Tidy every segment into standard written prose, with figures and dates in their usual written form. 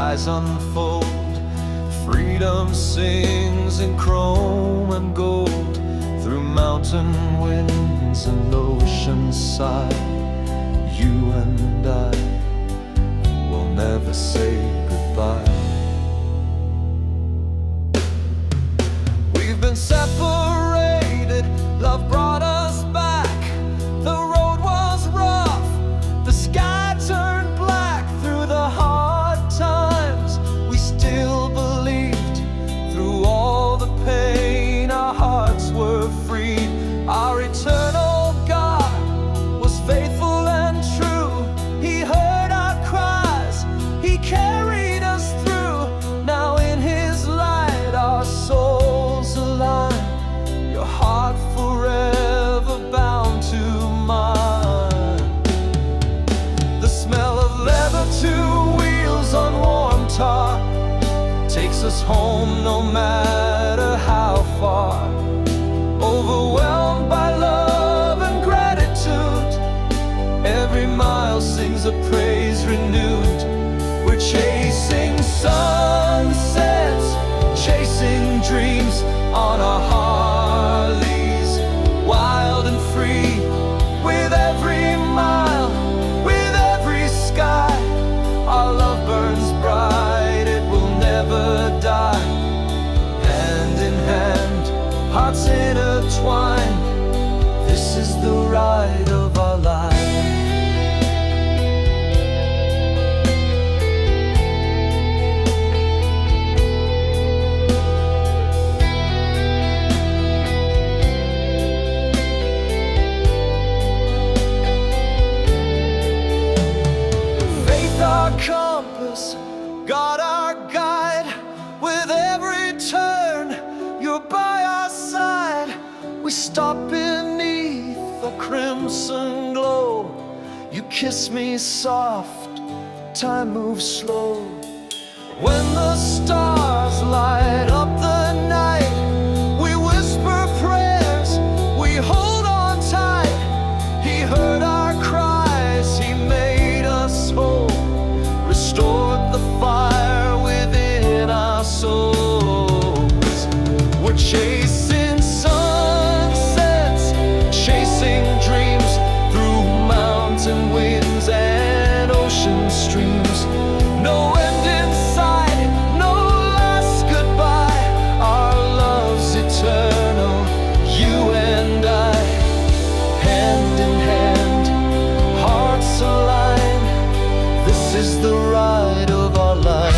skies unfold. Freedom sings in chrome and gold, through mountain winds and ocean side. You and I will never say goodbye. We've been separated, love brought us back. The road was rough, the sky turned black. Through the hard times, we still believed. Through all the pain, our hearts were freed. Our eternal God was faithful and true. He heard our cries, He carried us through. Now in His light our souls align. Your heart forever bound to mine. The smell of leather, two wheels on warm tar, takes us home no matter how far. Overwhelmed by love and gratitude, every mile sings a praise renewed. We're chasing sunsets, chasing dreams on our Harleys, wild and free. With every mile, with every sky, our love burns bright, it will never die. Hand in hand, hearts intertwined, this is the ride of our lives. Faith our compass, God our guide. With every turn, you're by our side. We stop beneath the crimson glow. You kiss me soft, time moves slow. When the stars light up the night, we whisper prayers, we hold on tight. He heard our cries, He made us whole, restored the fire within our souls. We're chasing sunsets, chasing dreams, through mountain winds and ocean streams. No end in sight, no last goodbye. Our love's eternal, you and I. Hand in hand, hearts align, this is the ride of our life.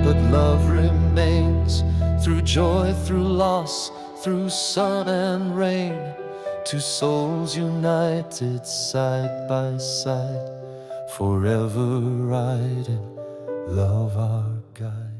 But love remains, through joy, through loss, through sun and rain. Two souls united side by side, forever riding, love our guide.